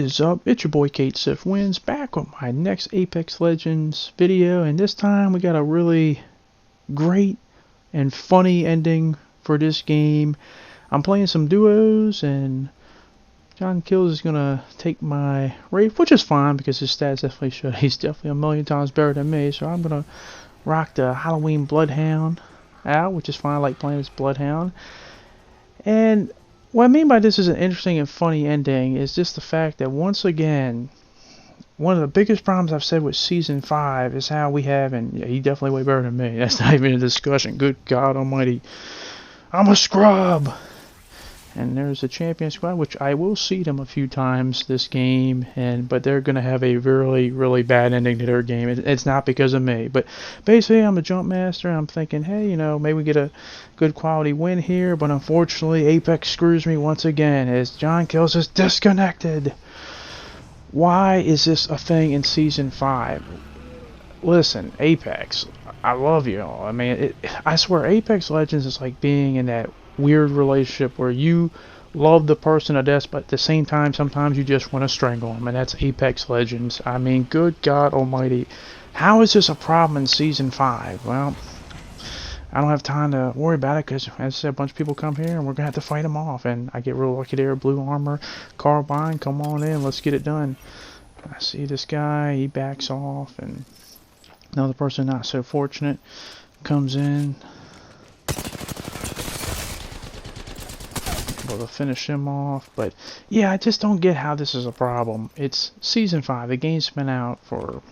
is up? It's your boy Kate Sif Wins back with my next Apex Legends video, and this time we got a really great and funny ending for this game. I'm playing some duos, and John Kills is gonna take my Wraith, which is fine because his stats definitely show he's definitely a million times better than me. So I'm gonna rock the Halloween Bloodhound out, which is fine. I like playing this Bloodhound. And what I mean by this is an interesting and funny ending is just the fact that once again, one of the biggest problems I've said with Season 5 is how we have, and yeah, he definitely way better than me, that's not even a discussion, good God almighty, I'm a scrub! And there's a champion squad, which I will see them a few times this game, but they're going to have a really, really bad ending to their game. It's not because of me, but basically I'm a jump master, and I'm thinking, hey, you know, maybe we get a good quality win here, but unfortunately Apex screws me once again as John Kills is disconnected. Why is this a thing in Season 5? Listen, Apex, I love you all. I mean, I swear Apex Legends is like being in that weird relationship where you love the person to death, but at the same time sometimes you just want to strangle them, and that's Apex Legends. I mean, good God almighty, how is this a problem in Season 5? Well, I don't have time to worry about it because, as I said, a bunch of people come here and we're gonna have to fight them off, and I get real lucky there. Blue armor, carbine, come on in, let's get it done. I see this guy, he backs off, and another person not so fortunate comes in. To finish him off, but yeah, I just don't get how this is a problem. It's Season 5, the game's been out for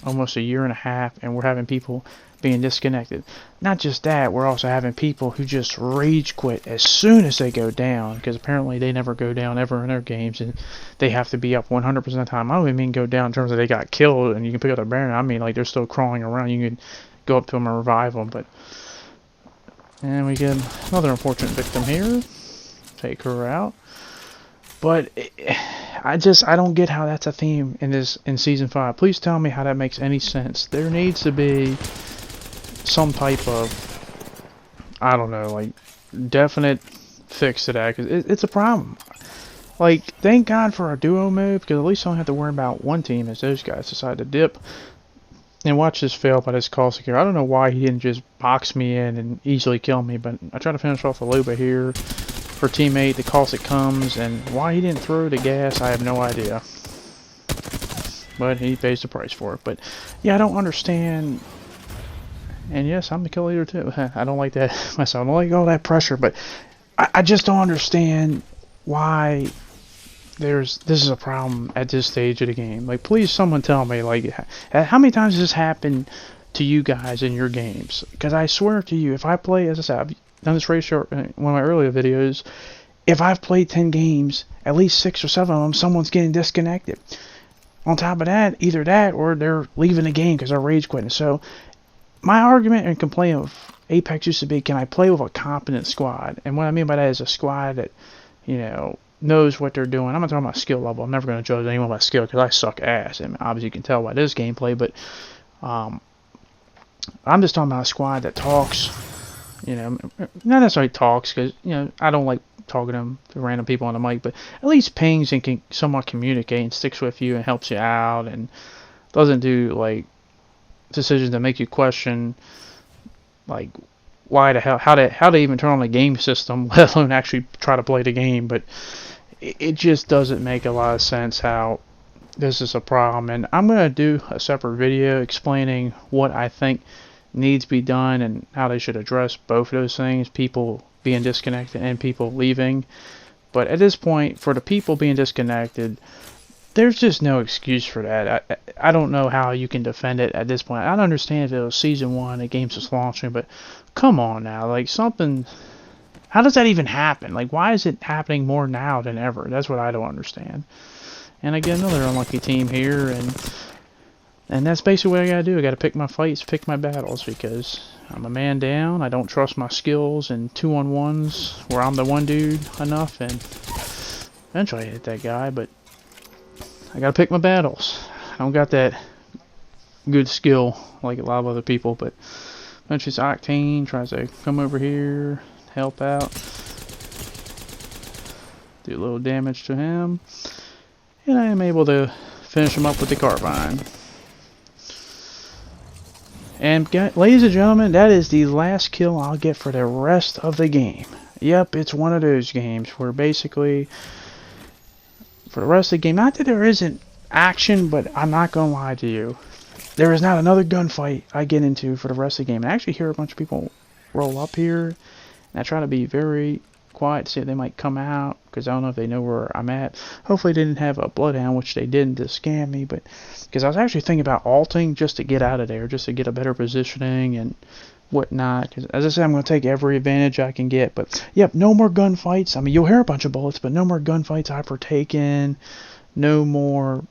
almost a year and a half, and we're having people being disconnected. Not just that, we're also having people who just rage quit as soon as they go down, because apparently they never go down ever in their games, and they have to be up 100% of the time. I don't even mean go down in terms of they got killed and you can pick up their banner. I mean like they're still crawling around, you can go up to them and revive them. And we get another unfortunate victim here. Take her out. But I don't get how that's a theme in Season 5. Please tell me how that makes any sense. There needs to be some type of, I don't know, like definite fix to that, because it's a problem. Like, thank God for our duo mode, because at least I don't have to worry about one team as those guys decide to dip. And watch this fail by this call secure. I don't know why he didn't just box me in and easily kill me, but I try to finish off a Loba here for teammate. The Caustic comes, and why he didn't throw the gas, I have no idea. But he pays the price for it. But yeah, I don't understand. And yes, I'm the kill leader too. I don't like that myself. I don't like all that pressure, but I just don't understand why this is a problem at this stage of the game. Like, please someone tell me, like, how many times has this happened to you guys in your games? Because I swear to you, if I play, as I said, I've done this ratio in one of my earlier videos, if I've played 10 games, at least 6 or 7 of them, someone's getting disconnected. On top of that, either that or they're leaving the game because they're rage quitting. So my argument and complaint of Apex used to be, can I play with a competent squad? And what I mean by that is a squad that, you know, knows what they're doing. I'm not talking about skill level. I'm never going to judge anyone by skill because I suck ass, and obviously you can tell by this gameplay. But I'm just talking about a squad that talks. You know, not necessarily talks, because you know I don't like talking to random people on the mic, but at least pings and can somewhat communicate and sticks with you and helps you out and doesn't do like decisions that make you question like why the hell, how to even turn on the game system, let alone actually try to play the game. But it just doesn't make a lot of sense how this is a problem, and I'm going to do a separate video explaining what I think needs to be done and how they should address both of those things, people being disconnected and people leaving. But at this point, for the people being disconnected, there's just no excuse for that. I don't know how you can defend it at this point. I don't understand if it was Season 1, the game's just launching, but come on now, like something. How does that even happen? Like, why is it happening more now than ever? That's what I don't understand. And again, another unlucky team here, and that's basically what I gotta do. I gotta pick my fights, pick my battles, because I'm a man down. I don't trust my skills in 2-on-1s where I'm the one dude enough, and eventually I hit that guy, but I gotta pick my battles. I don't got that good skill like a lot of other people, but eventually Octane tries to come over here, help out, do a little damage to him. And I am able to finish him up with the carbine. And ladies and gentlemen, that is the last kill I'll get for the rest of the game. Yep, it's one of those games where basically, for the rest of the game, not that there isn't action, but I'm not going to lie to you. There is not another gunfight I get into for the rest of the game. I actually hear a bunch of people roll up here, and I try to be very quiet to see if they might come out, because I don't know if they know where I'm at. Hopefully they didn't have a bloodhound, which they didn't, to scam me, but because I was actually thinking about alting just to get out of there, just to get a better positioning and whatnot. Because as I said, I'm going to take every advantage I can get. But yep, no more gunfights. I mean, you'll hear a bunch of bullets, but no more gunfights I partake in. No more,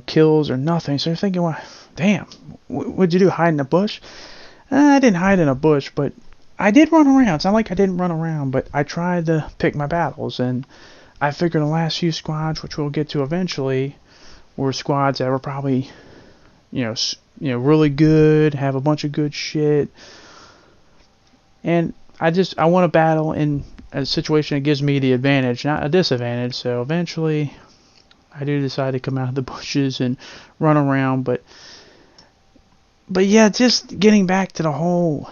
kills or nothing. So you're thinking, well, damn, what'd you do? Hide in a bush? I didn't hide in a bush, but I did run around. It's not like I didn't run around, but I tried to pick my battles, and I figured the last few squads, which we'll get to eventually, were squads that were probably, really good, have a bunch of good shit, and I want to battle in a situation that gives me the advantage, not a disadvantage. So eventually, I do decide to come out of the bushes and run around, but yeah, just getting back to the whole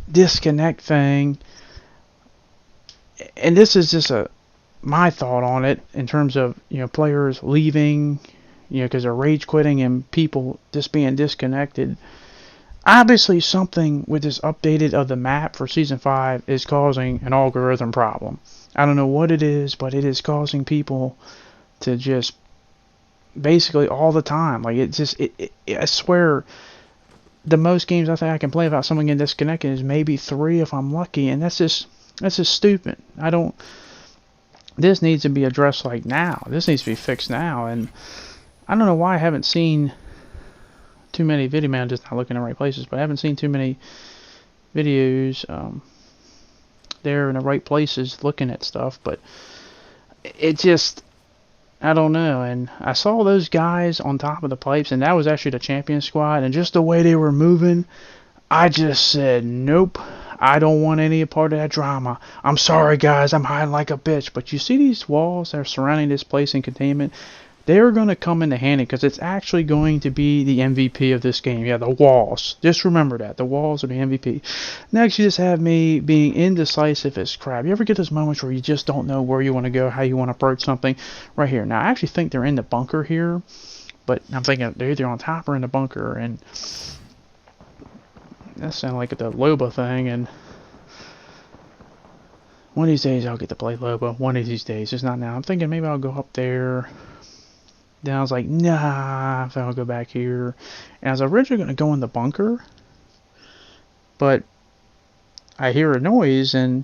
disconnect thing, and this is just my thought on it in terms of players leaving because they're rage quitting and people just being disconnected. Obviously something with this updated of the map for season 5 is causing an algorithm problem. I don't know what it is, but it is causing people to just basically all the time, like I swear, the most games I think I can play without someone getting disconnected is maybe 3 if I'm lucky, and that's just stupid. This needs to be addressed like now. This needs to be fixed now, and I don't know why I haven't seen too many videos. I'm just not looking in the right places, but I haven't seen too many videos there in the right places looking at stuff, but it just, I don't know. And I saw those guys on top of the pipes, and that was actually the champion squad, and just the way they were moving, I just said, nope, I don't want any part of that drama. I'm sorry guys, I'm hiding like a bitch. But you see these walls that are surrounding this place in containment? They're going to come into handy, because it's actually going to be the MVP of this game. Yeah, the walls. Just remember that. The walls are the MVP. Next, you just have me being indecisive as crap. You ever get those moments where you just don't know where you want to go, how you want to approach something? Right here. Now, I actually think they're in the bunker here, but I'm thinking they're either on top or in the bunker, and that sounds like the Loba thing, and one of these days I'll get to play Loba. One of these days. Just not now. I'm thinking maybe I'll go up there. Then I was like, nah, I think I'll go back here. And I was originally going to go in the bunker, but I hear a noise, and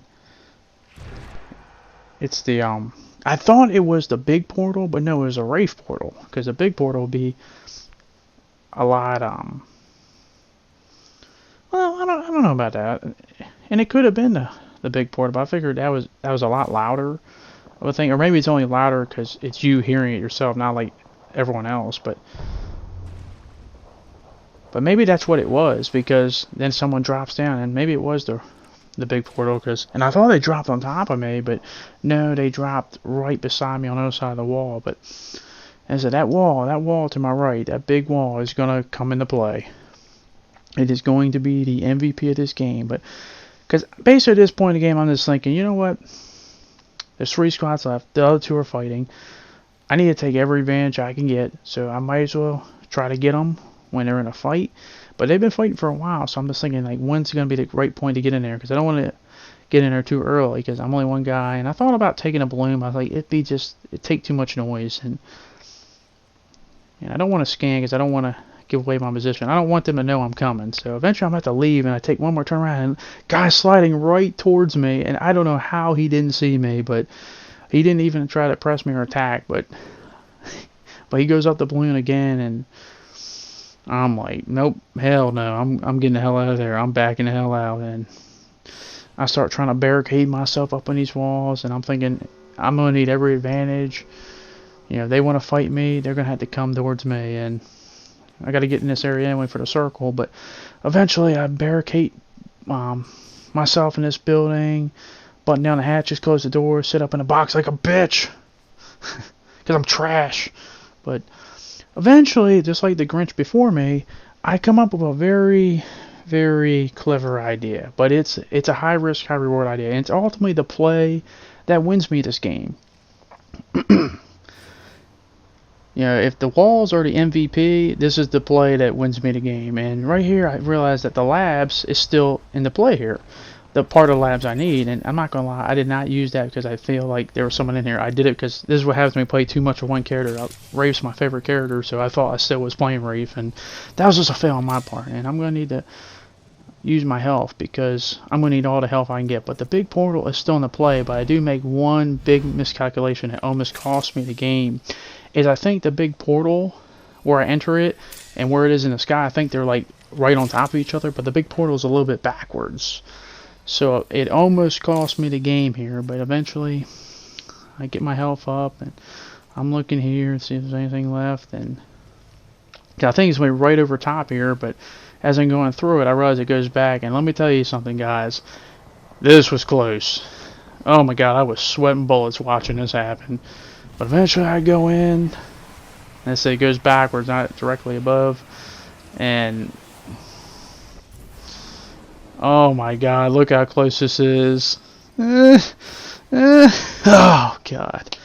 it's the, I thought it was the big portal, but no, it was a Wraith portal, because the big portal would be a lot, well, I don't know about that. And it could have been the big portal, but I figured that was a lot louder, I would think. Or maybe it's only louder because it's you hearing it yourself, not like everyone else, but maybe that's what it was, because then someone drops down, and maybe it was the big portal, and I thought they dropped on top of me, but no, they dropped right beside me on the other side of the wall. But as I said, that wall to my right, that big wall is gonna come into play. It is going to be the MVP of this game, but because basically at this point in the game, I'm just thinking, you know what? There's 3 squads left. The other 2 are fighting. I need to take every advantage I can get, so I might as well try to get them when they're in a fight. But they've been fighting for a while, so I'm just thinking, like, when's going to be the right point to get in there? Because I don't want to get in there too early, because I'm only one guy. And I thought about taking a balloon, but I was like, it'd take too much noise. And I don't want to scan, because I don't want to give away my position. I don't want them to know I'm coming. So eventually I'm going to have to leave, and I take one more turn around, and guy's sliding right towards me. And I don't know how he didn't see me, but he didn't even try to press me or attack, but he goes up the balloon again, and I'm like, nope, hell no, I'm getting the hell out of there. I'm backing the hell out, and I start trying to barricade myself up in these walls, and I'm thinking I'm gonna need every advantage. If they want to fight me, they're gonna have to come towards me, and I got to get in this area anyway for the circle. But eventually, I barricade myself in this building. Button down the hatches, close the door, sit up in a box like a bitch. because I'm trash. But eventually, just like the Grinch before me, I come up with a very, very clever idea. But it's a high risk, high reward idea, and it's ultimately the play that wins me this game. You know, if the walls are the MVP, this is the play that wins me the game. And right here, I realized that the labs is still in the play here. The part of the labs I need, and I'm not going to lie, I did not use that because I feel like there was someone in here. I did it because this is what happens when we play too much of one character. Rafe's my favorite character, so I thought I still was playing Rafe, and that was just a fail on my part. And I'm going to need to use my health because I'm going to need all the health I can get. But the big portal is still in the play, but I do make one big miscalculation that almost cost me the game. Is I think the big portal where I enter it and where it is in the sky, I think they're like right on top of each other, but the big portal is a little bit backwards. So it almost cost me the game here, but eventually I get my health up and I'm looking here and see if there's anything left. And I think it's went right over top here, but as I'm going through it, I realize it goes back. And let me tell you something, guys. This was close. Oh my God, I was sweating bullets watching this happen. But eventually I go in, and say it goes backwards, not directly above, and oh my God, look how close this is. Oh God,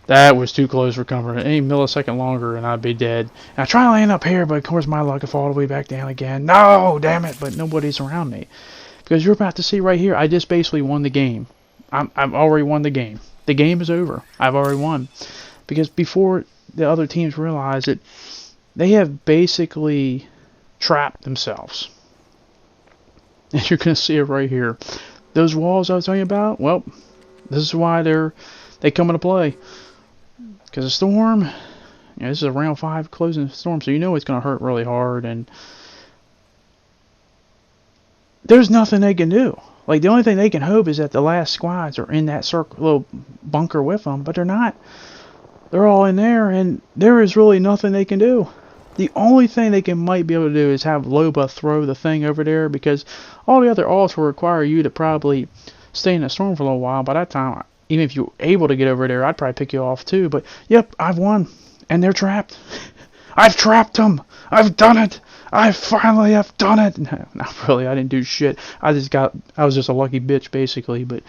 that was too close for comfort. Any millisecond longer and I'd be dead. And I try to land up here, but of course my luck, I fall all the way back down again. No, damn it! But nobody's around me because you're about to see right here. I just basically won the game. I've already won the game. The game is over. I've already won. Because before the other teams realize it, they have basically trapped themselves. And you're going to see it right here. Those walls I was telling you about, well, this is why they come into play. Because the storm, you know, this is a round 5 closing storm, so you know it's going to hurt really hard. And there's nothing they can do. Like, the only thing they can hope is that the last squads are in that circle, little bunker with them, but they're not. They're all in there, and there is really nothing they can do. The only thing they might be able to do is have Loba throw the thing over there, because all the other alts will require you to probably stay in the storm for a little while. By that time, even if you're able to get over there, I'd probably pick you off too. But, yep, I've won, and they're trapped. I've trapped them. I've done it. I finally have done it. No, not really. I didn't do shit. I was just a lucky bitch, basically. But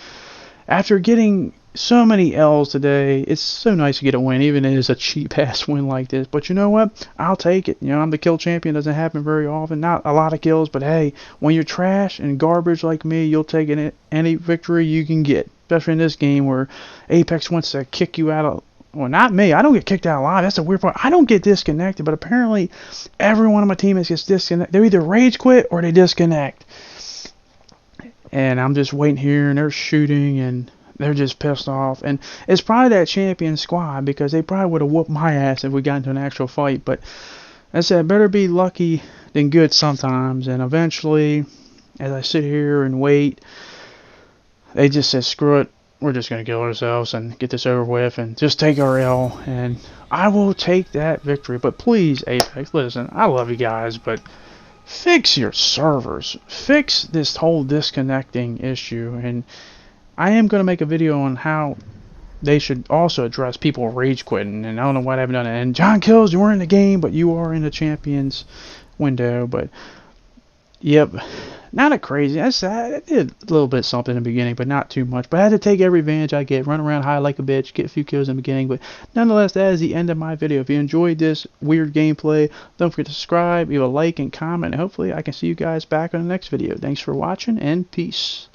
after getting so many L's today, it's so nice to get a win, even if it's a cheap-ass win like this. But you know what? I'll take it. You know, I'm the kill champion. It doesn't happen very often. Not a lot of kills, but hey, when you're trash and garbage like me, you'll take any victory you can get. Especially in this game where Apex wants to kick you out of... Well, not me. I don't get kicked out alive. That's the weird part. I don't get disconnected, but apparently every one of my teammates gets disconnected. They either rage quit or they disconnect. And I'm just waiting here, and they're shooting, and they're just pissed off. And it's probably that champion squad, because they probably would have whooped my ass if we got into an actual fight. But as I said, better be lucky than good sometimes. And eventually, as I sit here and wait, they just said, screw it. We're just going to kill ourselves and get this over with and just take our L. And I will take that victory. But please, Apex, listen, I love you guys, but fix your servers. Fix this whole disconnecting issue. And I am going to make a video on how they should also address people rage quitting. And I don't know why they haven't done it. And John Kills, you weren't in the game, but you are in the champions window. But, yep. Not a crazy. I did a little bit something in the beginning, but not too much. But I had to take every advantage I get, run around high like a bitch, get a few kills in the beginning. But nonetheless, that is the end of my video. If you enjoyed this weird gameplay, don't forget to subscribe, leave a like and comment. And hopefully I can see you guys back on the next video. Thanks for watching, and peace.